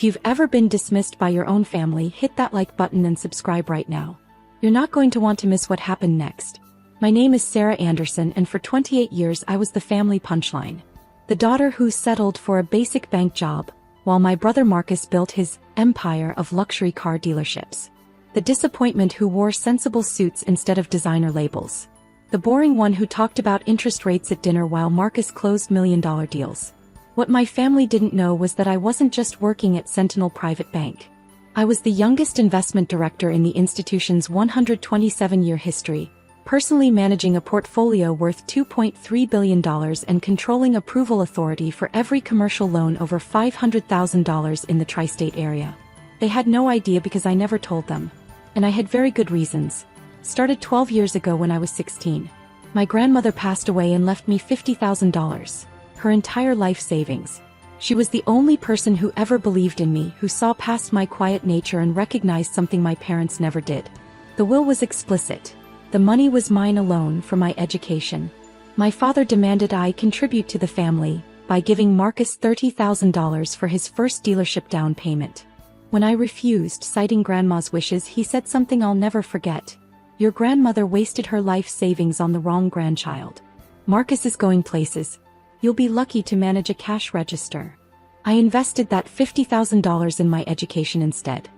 If you've ever been dismissed by your own family, hit that like button and subscribe right now. You're not going to want to miss what happened next. My name is Sarah Anderson, and for 28 years I was the family punchline. The daughter who settled for a basic bank job, while my brother Marcus built his empire of luxury car dealerships. The disappointment who wore sensible suits instead of designer labels. The boring one who talked about interest rates at dinner while Marcus closed million-dollar deals. What my family didn't know was that I wasn't just working at Sentinel Private Bank. I was the youngest investment director in the institution's 127-year history, personally managing a portfolio worth $2.3 billion and controlling approval authority for every commercial loan over $500,000 in the tri-state area. They had no idea because I never told them. And I had very good reasons. Started 12 years ago when I was 16. My grandmother passed away and left me $50,000. Her entire life savings. She was the only person who ever believed in me, who saw past my quiet nature and recognized something my parents never did. The will was explicit. The money was mine alone for my education. My father demanded I contribute to the family by giving Marcus $30,000 for his first dealership down payment. When I refused, citing grandma's wishes, he said something I'll never forget. Your grandmother wasted her life savings on the wrong grandchild. Marcus is going places. You'll be lucky to manage a cash register. I invested that $50,000 in my education instead.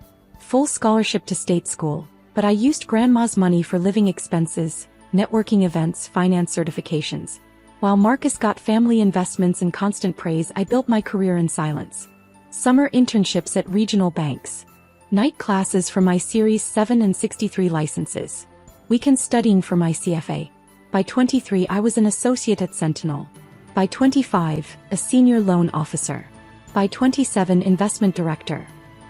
Full scholarship to state school, but I used grandma's money for living expenses, networking events, finance certifications. While Marcus got family investments and constant praise, I built my career in silence. Summer internships at regional banks. Night classes for my Series 7 and 63 licenses. Weekend studying for my CFA. By 23 I was an associate at Sentinel. By 25, a senior loan officer. By 27, investment director.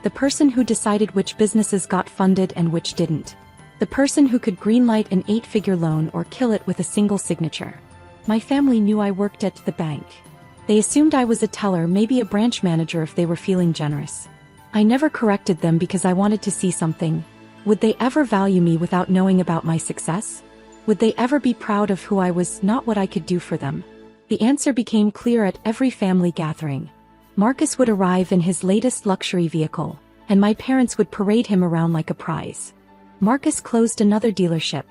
The person who decided which businesses got funded and which didn't. The person who could greenlight an 8-figure loan or kill it with a single signature. My family knew I worked at the bank. They assumed I was a teller, maybe a branch manager if they were feeling generous. I never corrected them because I wanted to see something. Would they ever value me without knowing about my success? Would they ever be proud of who I was, not what I could do for them? The answer became clear at every family gathering. Marcus would arrive in his latest luxury vehicle, and my parents would parade him around like a prize. Marcus closed another dealership,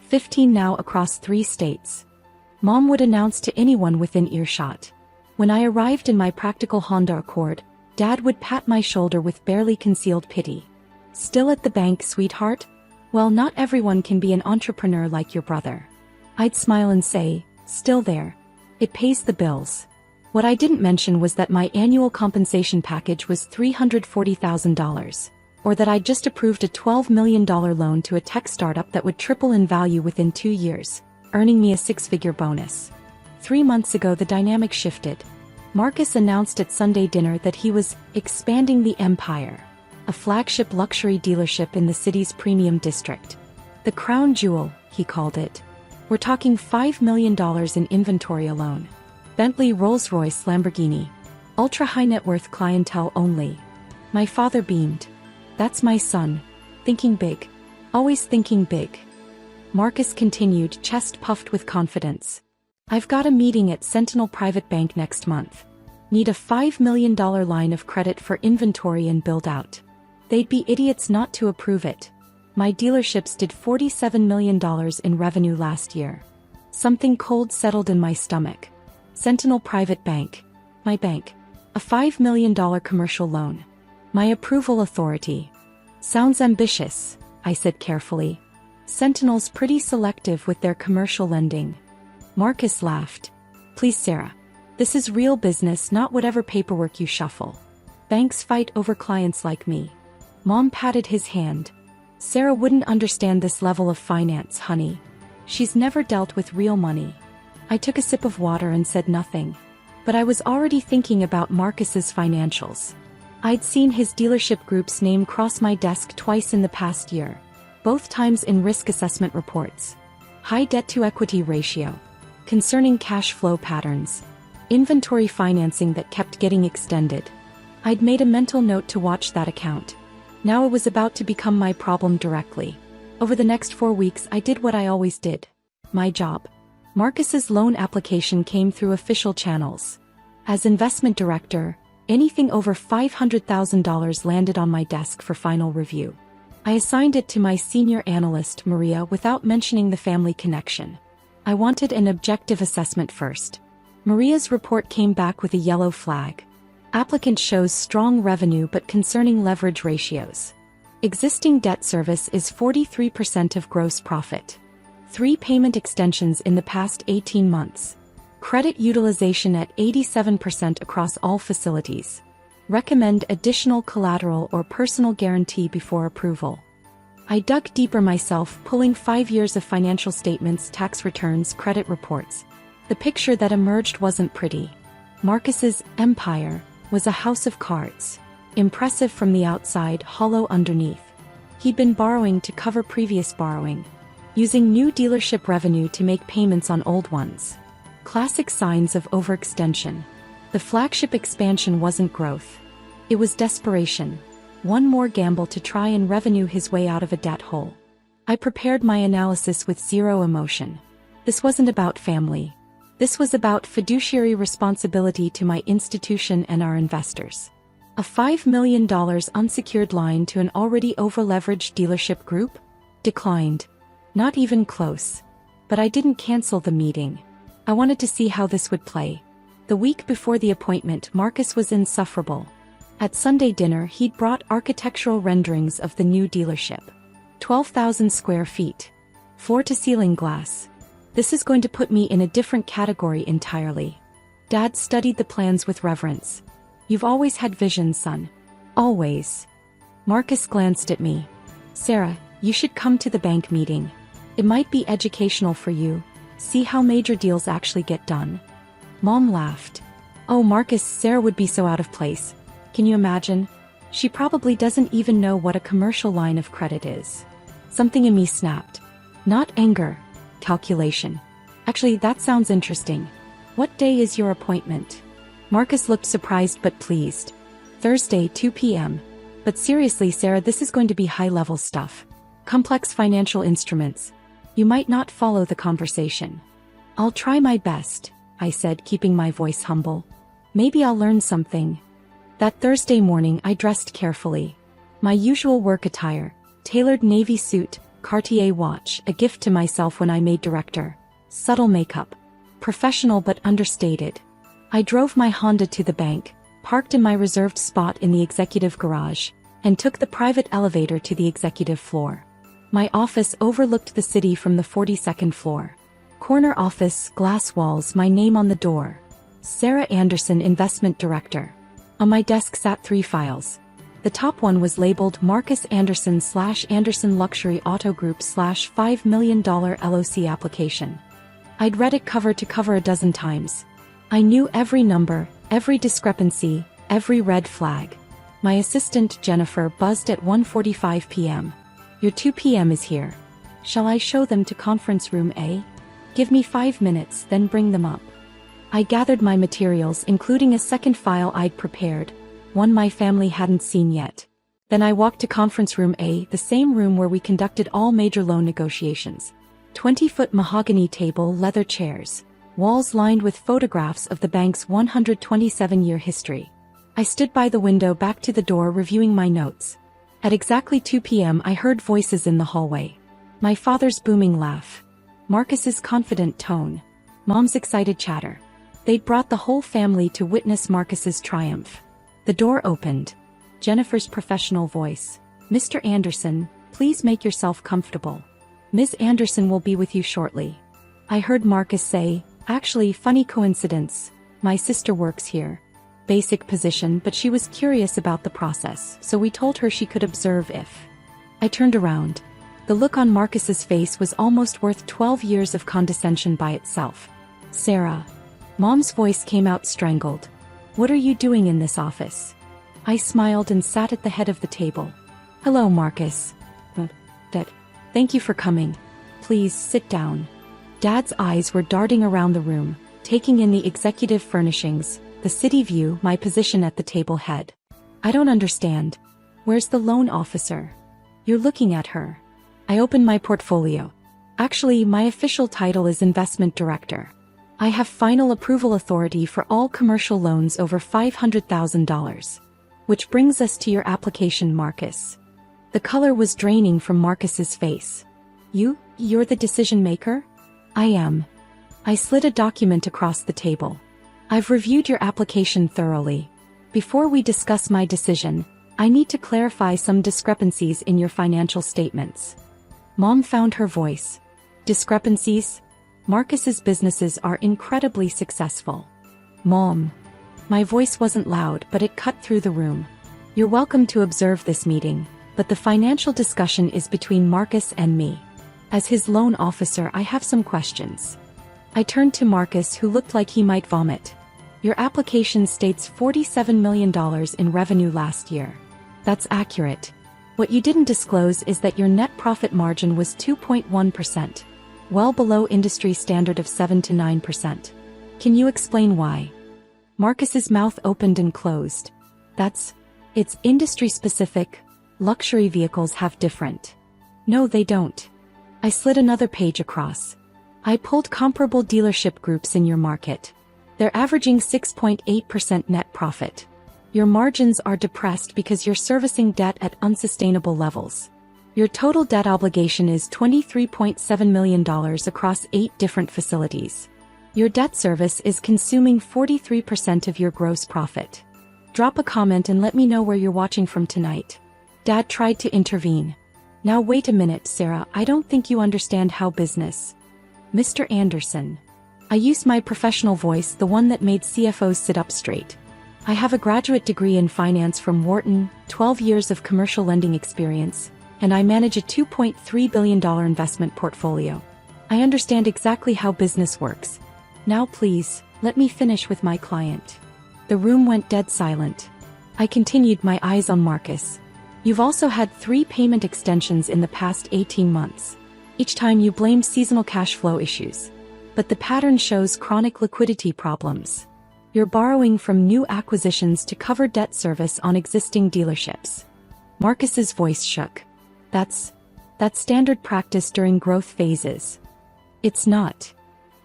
15 now across 3 states. Mom would announce to anyone within earshot. When I arrived in my practical Honda Accord, Dad would pat my shoulder with barely concealed pity. Still at the bank, sweetheart? Well, not everyone can be an entrepreneur like your brother. I'd smile and say, still there. It pays the bills. What I didn't mention was that my annual compensation package was $340,000, or that I'd just approved a $12 million loan to a tech startup that would triple in value within 2 years, earning me a 6-figure bonus. 3 months ago the dynamic shifted. Marcus announced at Sunday dinner that he was expanding the empire, a flagship luxury dealership in the city's premium district. The crown jewel, he called it. We're talking $5 million in inventory alone. Bentley, Rolls-Royce, Lamborghini. Ultra-high net worth clientele only. My father beamed. That's my son. Thinking big. Always thinking big. Marcus continued, chest puffed with confidence. I've got a meeting at Sentinel Private Bank next month. Need a $5 million line of credit for inventory and build-out. They'd be idiots not to approve it. My dealerships did $47 million in revenue last year. Something cold settled in my stomach. Sentinel Private Bank. My bank. A $5 million commercial loan. My approval authority. Sounds ambitious, I said carefully. Sentinel's pretty selective with their commercial lending. Marcus laughed. Please, Sarah. This is real business, not whatever paperwork you shuffle. Banks fight over clients like me. Mom patted his hand. Sarah wouldn't understand this level of finance, honey. She's never dealt with real money. I took a sip of water and said nothing. But I was already thinking about Marcus's financials. I'd seen his dealership group's name cross my desk twice in the past year, both times in risk assessment reports. High debt-to-equity ratio. Concerning cash flow patterns. Inventory financing that kept getting extended. I'd made a mental note to watch that account. Now it was about to become my problem directly. Over the next 4 weeks I did what I always did. My job. Marcus's loan application came through official channels. As investment director, Anything over $500,000 landed on my desk for final review. I assigned it to my senior analyst, Maria, without mentioning the family connection. I wanted an objective assessment first. Maria's report came back with a yellow flag. Applicant shows strong revenue but concerning leverage ratios. Existing debt service is 43% of gross profit. 3 payment extensions in the past 18 months. Credit utilization at 87% across all facilities. Recommend additional collateral or personal guarantee before approval. I dug deeper myself, pulling 5 years of financial statements, tax returns, credit reports. The picture that emerged wasn't pretty. Marcus's empire was a house of cards. Impressive from the outside, hollow underneath. He'd been borrowing to cover previous borrowing, using new dealership revenue to make payments on old ones. Classic signs of overextension. The flagship expansion wasn't growth. It was desperation. One more gamble to try and revenue his way out of a debt hole. I prepared my analysis with zero emotion. This wasn't about family. This was about fiduciary responsibility to my institution and our investors. A $5 million unsecured line to an already over-leveraged dealership group? Declined. Not even close. But I didn't cancel the meeting. I wanted to see how this would play. The week before the appointment, Marcus was insufferable. At Sunday dinner, he'd brought architectural renderings of the new dealership. 12,000 square feet. Floor-to-ceiling glass. This is going to put me in a different category entirely. Dad studied the plans with reverence. You've always had vision, son. Always. Marcus glanced at me. Sarah, you should come to the bank meeting. It might be educational for you. See how major deals actually get done. Mom laughed. Oh, Marcus, Sarah would be so out of place. Can you imagine? She probably doesn't even know what a commercial line of credit is. Something in me snapped. Not anger. Calculation. Actually, that sounds interesting. What day is your appointment? Marcus looked surprised but pleased. Thursday, 2 p.m. But seriously, Sarah, this is going to be high-level stuff. Complex financial instruments. You might not follow the conversation. I'll try my best, I said, keeping my voice humble. Maybe I'll learn something. That Thursday morning, I dressed carefully. My usual work attire, tailored navy suit, Cartier watch, a gift to myself when I made director. Subtle makeup. Professional but understated. I drove my Honda to the bank, parked in my reserved spot in the executive garage, and took the private elevator to the executive floor. My office overlooked the city from the 42nd floor. Corner office, glass walls, my name on the door. Sarah Anderson, Investment Director. On my desk sat 3 files. The top one was labeled Marcus Anderson / Anderson Luxury Auto Group / $5 million LOC application. I'd read it cover to cover a dozen times. I knew every number, every discrepancy, every red flag. My assistant, Jennifer, buzzed at 1:45 p.m. Your 2 p.m. is here. Shall I show them to conference room A? Give me 5 minutes, then bring them up. I gathered my materials, including a second file I'd prepared, one my family hadn't seen yet. Then I walked to conference room A, the same room where we conducted all major loan negotiations. 20-foot mahogany table, leather chairs. Walls lined with photographs of the bank's 127-year history. I stood by the window, back to the door, reviewing my notes. At exactly 2 p.m. I heard voices in the hallway. My father's booming laugh. Marcus's confident tone. Mom's excited chatter. They'd brought the whole family to witness Marcus's triumph. The door opened. Jennifer's professional voice. Mr. Anderson, please make yourself comfortable. Ms. Anderson will be with you shortly. I heard Marcus say, actually, funny coincidence. My sister works here. Basic position, but she was curious about the process, so we told her she could observe if. I turned around. The look on Marcus's face was almost worth 12 years of condescension by itself. Sarah. Mom's voice came out strangled. What are you doing in this office? I smiled and sat at the head of the table. Hello, Marcus. Dad. Thank you for coming. Please, sit down. Dad's eyes were darting around the room, taking in the executive furnishings, the city view, my position at the table head. I don't understand. Where's the loan officer? You're looking at her. I opened my portfolio. Actually, my official title is Investment Director. I have final approval authority for all commercial loans over $500,000. Which brings us to your application, Marcus. The color was draining from Marcus's face. You're the decision maker? I am. I slid a document across the table. I've reviewed your application thoroughly. Before we discuss my decision, I need to clarify some discrepancies in your financial statements. Mom found her voice. Discrepancies? Marcus's businesses are incredibly successful. Mom. My voice wasn't loud, but it cut through the room. You're welcome to observe this meeting, but the financial discussion is between Marcus and me. As his loan officer, I have some questions. I turned to Marcus, who looked like he might vomit. Your application states $47 million in revenue last year. That's accurate. What you didn't disclose is that your net profit margin was 2.1%, well below industry standard of 7 to 9%. Can you explain why? Marcus's mouth opened and closed. It's industry specific. Luxury vehicles have different. No, they don't. I slid another page across. I pulled comparable dealership groups in your market. They're averaging 6.8% net profit. Your margins are depressed because you're servicing debt at unsustainable levels. Your total debt obligation is $23.7 million across 8 different facilities. Your debt service is consuming 43% of your gross profit. Drop a comment and let me know where you're watching from tonight. Dad tried to intervene. Now wait a minute, Sarah, I don't think you understand how business. Mr. Anderson. I use my professional voice, the one that made CFOs sit up straight. I have a graduate degree in finance from Wharton, 12 years of commercial lending experience, and I manage a $2.3 billion investment portfolio. I understand exactly how business works. Now please, let me finish with my client. The room went dead silent. I continued, my eyes on Marcus. You've also had 3 payment extensions in the past 18 months. Each time you blamed seasonal cash flow issues. But the pattern shows chronic liquidity problems. You're borrowing from new acquisitions to cover debt service on existing dealerships. Marcus's voice shook. That's standard practice during growth phases. It's not.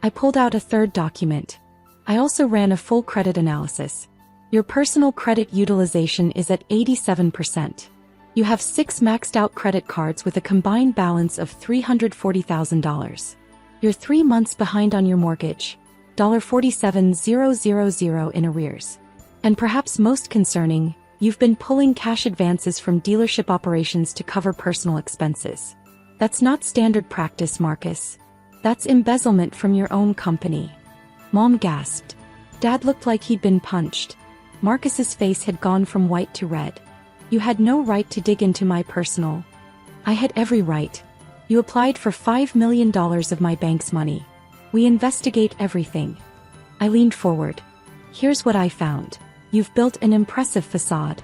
I pulled out a third document. I also ran a full credit analysis. Your personal credit utilization is at 87%. You have 6 maxed out credit cards with a combined balance of $340,000. You're 3 months behind on your mortgage, $47,000 in arrears. And perhaps most concerning, you've been pulling cash advances from dealership operations to cover personal expenses. That's not standard practice, Marcus. That's embezzlement from your own company. Mom gasped. Dad looked like he'd been punched. Marcus's face had gone from white to red. You had no right to dig into my personal. I had every right. You applied for $5 million of my bank's money. We investigate everything. I leaned forward. Here's what I found. You've built an impressive facade.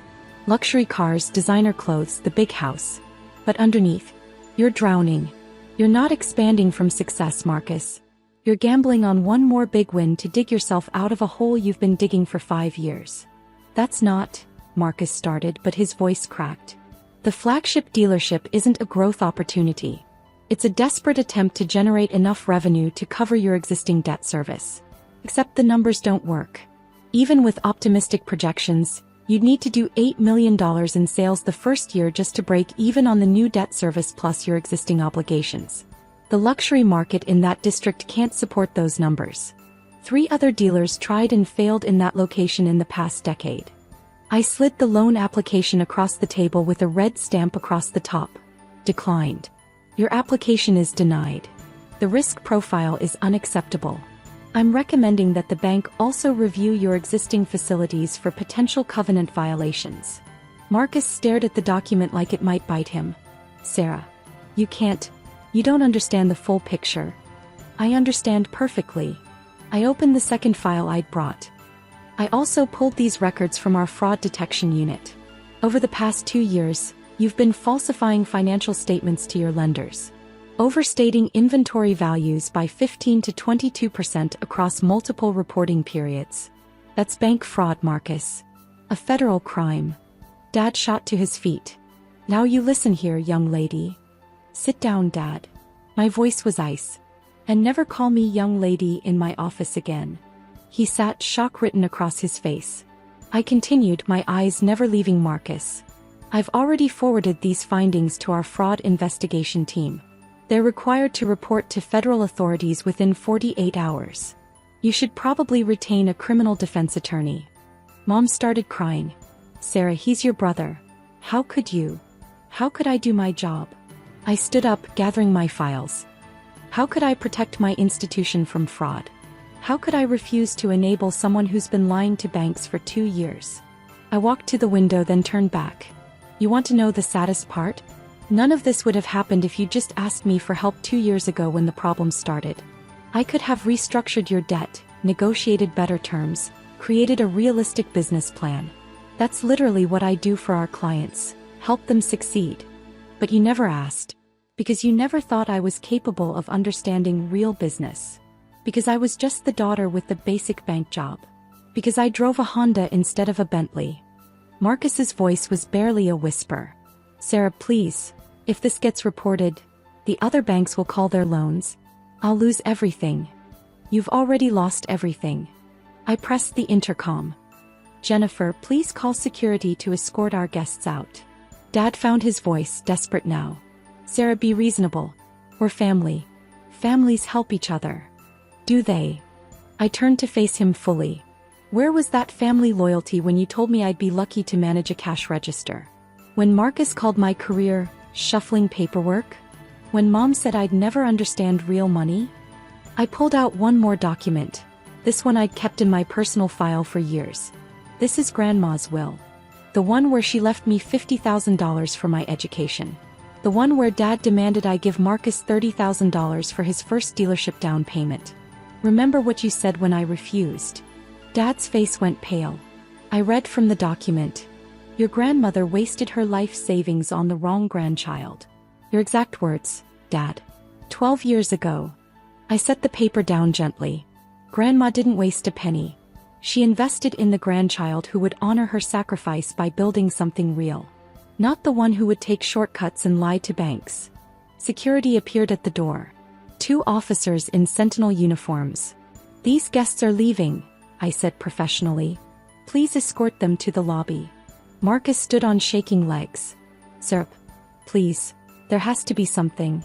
Luxury cars, designer clothes, the big house. But underneath, you're drowning. You're not expanding from success, Marcus. You're gambling on one more big win to dig yourself out of a hole you've been digging for 5 years. That's not, Marcus started, but his voice cracked. The flagship dealership isn't a growth opportunity. It's a desperate attempt to generate enough revenue to cover your existing debt service. Except the numbers don't work. Even with optimistic projections, you'd need to do $8 million in sales the first year just to break even on the new debt service plus your existing obligations. The luxury market in that district can't support those numbers. 3 other dealers tried and failed in that location in the past decade. I slid the loan application across the table with a red stamp across the top. Declined. Your application is denied. The risk profile is unacceptable. I'm recommending that the bank also review your existing facilities for potential covenant violations. Marcus stared at the document like it might bite him. Sarah. You don't understand the full picture. I understand perfectly. I opened the second file I'd brought. I also pulled these records from our fraud detection unit. Over the past 2 years, you've been falsifying financial statements to your lenders. Overstating inventory values by 15 to 22% across multiple reporting periods. That's bank fraud, Marcus. A federal crime. Dad shot to his feet. Now you listen here, young lady. Sit down, Dad. My voice was ice. And never call me young lady in my office again. He sat, shock written across his face. I continued, my eyes never leaving Marcus. I've already forwarded these findings to our fraud investigation team. They're required to report to federal authorities within 48 hours. You should probably retain a criminal defense attorney. Mom started crying. Sarah, he's your brother. How could you? How could I do my job? I stood up, gathering my files. How could I protect my institution from fraud? How could I refuse to enable someone who's been lying to banks for 2 years? I walked to the window, then turned back. You want to know the saddest part? None of this would have happened if you just asked me for help 2 years ago when the problem started. I could have restructured your debt, negotiated better terms, created a realistic business plan. That's literally what I do for our clients, help them succeed. But you never asked. Because you never thought I was capable of understanding real business. Because I was just the daughter with the basic bank job. Because I drove a Honda instead of a Bentley. Marcus's voice was barely a whisper. Sarah, please, if this gets reported, the other banks will call their loans. I'll lose everything. You've already lost everything. I pressed the intercom. Jennifer, please call security to escort our guests out. Dad found his voice, desperate now. Sarah, be reasonable. We're family. Families help each other. Do they? I turned to face him fully. Where was that family loyalty when you told me I'd be lucky to manage a cash register? When Marcus called my career shuffling paperwork? When Mom said I'd never understand real money? I pulled out one more document. This one I'd kept in my personal file for years. This is Grandma's will. The one where she left me $50,000 for my education. The one where Dad demanded I give Marcus $30,000 for his first dealership down payment. Remember what you said when I refused? Dad's face went pale. I read from the document. Your grandmother wasted her life savings on the wrong grandchild. Your exact words, Dad. 12 years ago. I set the paper down gently. Grandma didn't waste a penny. She invested in the grandchild who would honor her sacrifice by building something real. Not the one who would take shortcuts and lie to banks. Security appeared at the door. 2 officers in sentinel uniforms. These guests are leaving, I said professionally. Please escort them to the lobby. Marcus stood on shaking legs. Sir, please, there has to be something.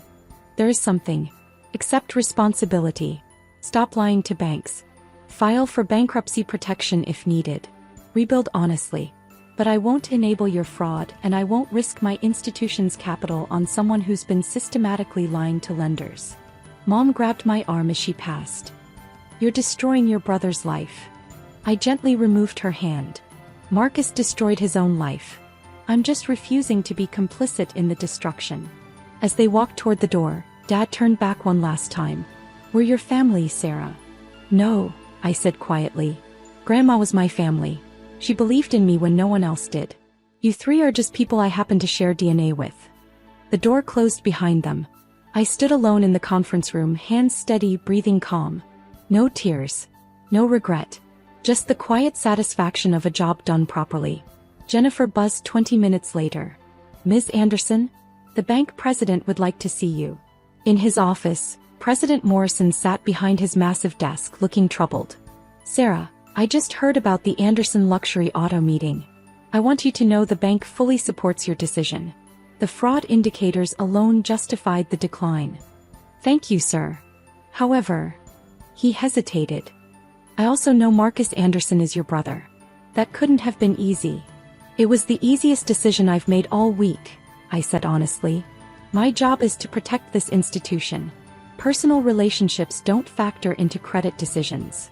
There is something. Accept responsibility. Stop lying to banks. File for bankruptcy protection if needed. Rebuild honestly. But I won't enable your fraud, and I won't risk my institution's capital on someone who's been systematically lying to lenders. Mom grabbed my arm as she passed. You're destroying your brother's life. I gently removed her hand. Marcus destroyed his own life. I'm just refusing to be complicit in the destruction. As they walked toward the door, Dad turned back one last time. We're your family, Sarah. No, I said quietly. Grandma was my family. She believed in me when no one else did. You 3 are just people I happen to share DNA with. The door closed behind them. I stood alone in the conference room, hands steady, breathing calm. No tears. No regret. Just the quiet satisfaction of a job done properly. Jennifer buzzed 20 minutes later. Ms. Anderson? The bank president would like to see you. In his office, President Morrison sat behind his massive desk, looking troubled. Sarah, I just heard about the Anderson Luxury Auto meeting. I want you to know the bank fully supports your decision. The fraud indicators alone justified the decline. Thank you, sir. However, he hesitated. I also know Marcus Anderson is your brother. That couldn't have been easy. It was the easiest decision I've made all week, I said honestly. My job is to protect this institution. Personal relationships don't factor into credit decisions.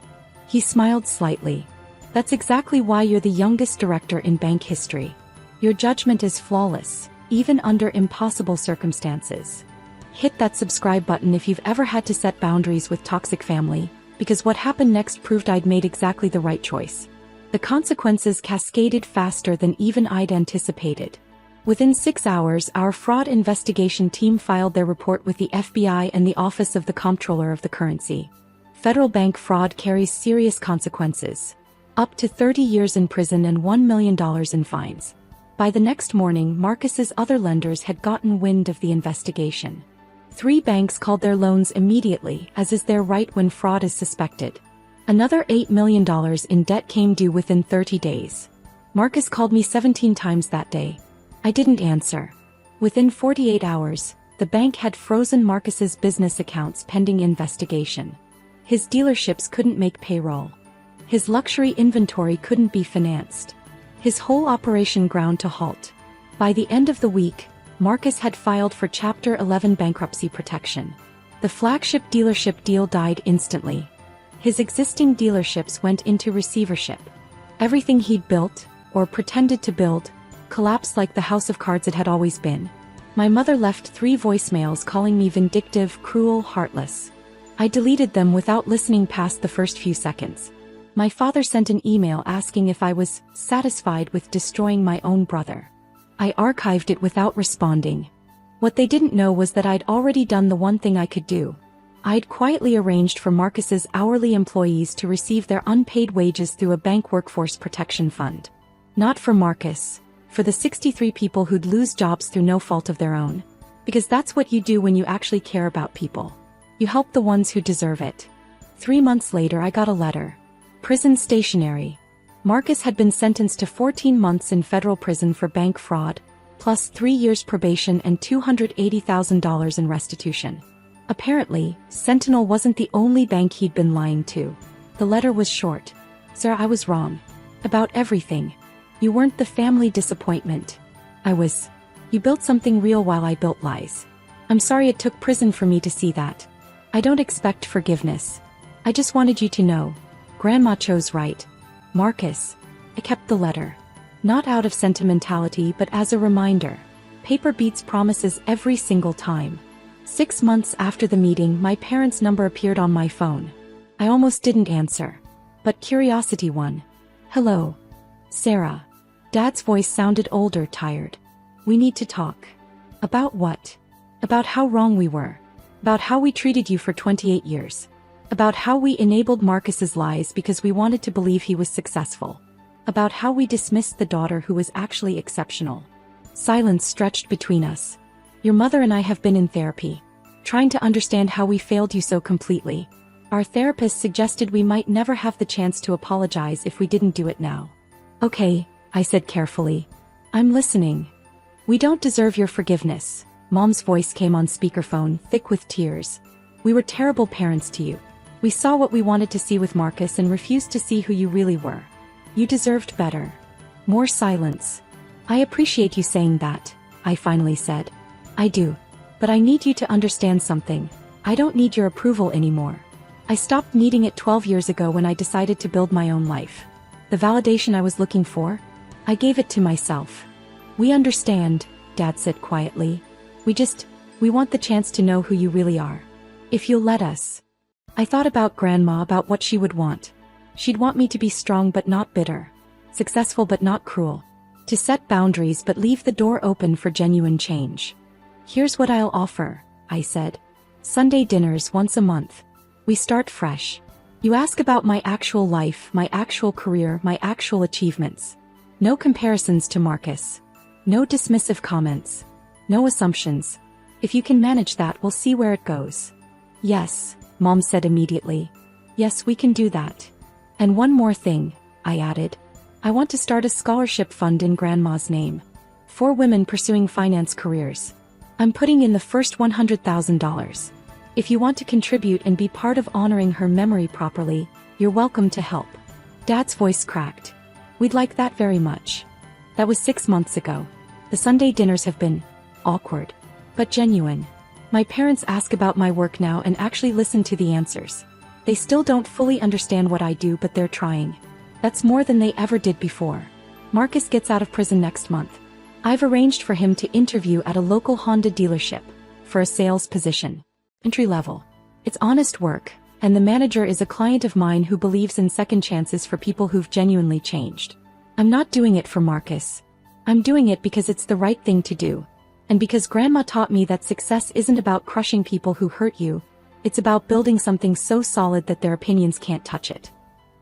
He smiled slightly. That's exactly why you're the youngest director in bank history. Your judgment is flawless, even under impossible circumstances. Hit that subscribe button if you've ever had to set boundaries with toxic family, because what happened next proved I'd made exactly the right choice. The consequences cascaded faster than even I'd anticipated. Within 6 hours, our fraud investigation team filed their report with the FBI and the Office of the Comptroller of the Currency. Federal bank fraud carries serious consequences. Up to 30 years in prison and $1 million in fines. By the next morning, Marcus's other lenders had gotten wind of the investigation. 3 banks called their loans immediately, as is their right when fraud is suspected. Another $8 million in debt came due within 30 days. Marcus called me 17 times that day. I didn't answer. Within 48 hours, the bank had frozen Marcus's business accounts pending investigation. His dealerships couldn't make payroll. His luxury inventory couldn't be financed. His whole operation ground to halt. By the end of the week, Marcus had filed for Chapter 11 bankruptcy protection. The flagship dealership deal died instantly. His existing dealerships went into receivership. Everything he'd built, or pretended to build, collapsed like the house of cards it had always been. My mother left 3 voicemails calling me vindictive, cruel, heartless. I deleted them without listening past the first few seconds. My father sent an email asking if I was satisfied with destroying my own brother. I archived it without responding. What they didn't know was that I'd already done the one thing I could do. I'd quietly arranged for Marcus's hourly employees to receive their unpaid wages through a bank workforce protection fund. Not for Marcus, for the 63 people who'd lose jobs through no fault of their own. Because that's what you do when you actually care about people. You help the ones who deserve it. 3 months later I got a letter. Prison stationery. Marcus had been sentenced to 14 months in federal prison for bank fraud, plus 3 years probation and $280,000 in restitution. Apparently, Sentinel wasn't the only bank he'd been lying to. The letter was short. Sir, I was wrong. About everything. You weren't the family disappointment. I was. You built something real while I built lies. I'm sorry it took prison for me to see that. I don't expect forgiveness. I just wanted you to know. Grandma chose right. Marcus. I kept the letter. Not out of sentimentality but as a reminder. Paper beats promises every single time. 6 months after the meeting my parents' number appeared on my phone. I almost didn't answer. But curiosity won. Hello. Sarah. Dad's voice sounded older, tired. We need to talk. About what? About how wrong we were. About how we treated you for 28 years. About how we enabled Marcus's lies because we wanted to believe he was successful. About how we dismissed the daughter who was actually exceptional. Silence stretched between us. Your mother and I have been in therapy, trying to understand how we failed you so completely. Our therapist suggested we might never have the chance to apologize if we didn't do it now. Okay, I said carefully. I'm listening. We don't deserve your forgiveness. Mom's voice came on speakerphone, thick with tears. We were terrible parents to you. We saw what we wanted to see with Marcus and refused to see who you really were. You deserved better. More silence. I appreciate you saying that, I finally said. I do. But I need you to understand something. I don't need your approval anymore. I stopped needing it 12 years ago when I decided to build my own life. The validation I was looking for? I gave it to myself. We understand, Dad said quietly. We want the chance to know who you really are. If you'll let us. I thought about Grandma, about what she would want. She'd want me to be strong but not bitter. Successful but not cruel. To set boundaries but leave the door open for genuine change. Here's what I'll offer, I said. Sunday dinners once a month. We start fresh. You ask about my actual life, my actual career, my actual achievements. No comparisons to Marcus. No dismissive comments. No assumptions. If you can manage that, we'll see where it goes. Yes, Mom said immediately. Yes, we can do that. And one more thing, I added. I want to start a scholarship fund in Grandma's name. For women pursuing finance careers. I'm putting in the first $100,000. If you want to contribute and be part of honoring her memory properly, you're welcome to help. Dad's voice cracked. We'd like that very much. That was 6 months ago. The Sunday dinners have been awkward, but genuine. My parents ask about my work now and actually listen to the answers. They still don't fully understand what I do, but they're trying. That's more than they ever did before. Marcus gets out of prison next month. I've arranged for him to interview at a local Honda dealership for a sales position. Entry level. It's honest work, and the manager is a client of mine who believes in second chances for people who've genuinely changed. I'm not doing it for Marcus. I'm doing it because it's the right thing to do. And because Grandma taught me that success isn't about crushing people who hurt you, it's about building something so solid that their opinions can't touch it.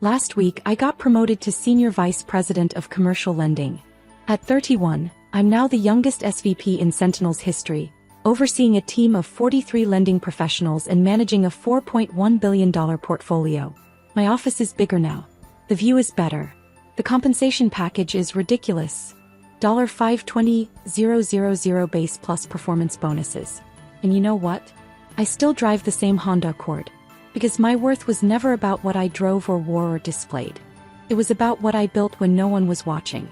Last week I got promoted to Senior Vice President of Commercial Lending. At 31, I'm now the youngest SVP in Sentinel's history, overseeing a team of 43 lending professionals and managing a $4.1 billion portfolio. My office is bigger now. The view is better. The compensation package is ridiculous. $520,000 base plus performance bonuses. And you know what? I still drive the same Honda Accord. Because my worth was never about what I drove or wore or displayed. It was about what I built when no one was watching.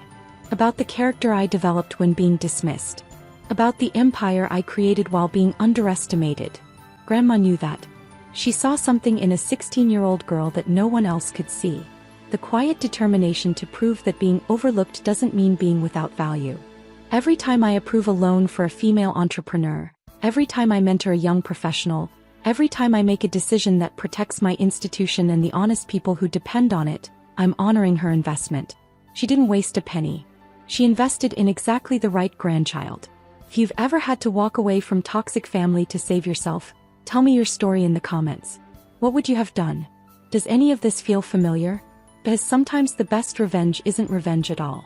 About the character I developed when being dismissed. About the empire I created while being underestimated. Grandma knew that. She saw something in a 16-year-old girl that no one else could see. The quiet determination to prove that being overlooked doesn't mean being without value. Every time I approve a loan for a female entrepreneur, every time I mentor a young professional, every time I make a decision that protects my institution and the honest people who depend on it, I'm honoring her investment. She didn't waste a penny. She invested in exactly the right grandchild. If you've ever had to walk away from toxic family to save yourself, tell me your story in the comments. What would you have done? Does any of this feel familiar? Because sometimes the best revenge isn't revenge at all.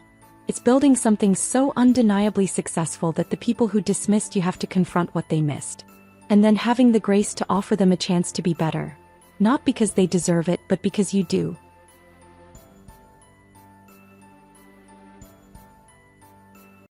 It's building something so undeniably successful that the people who dismissed you have to confront what they missed. And then having the grace to offer them a chance to be better. Not because they deserve it, but because you do.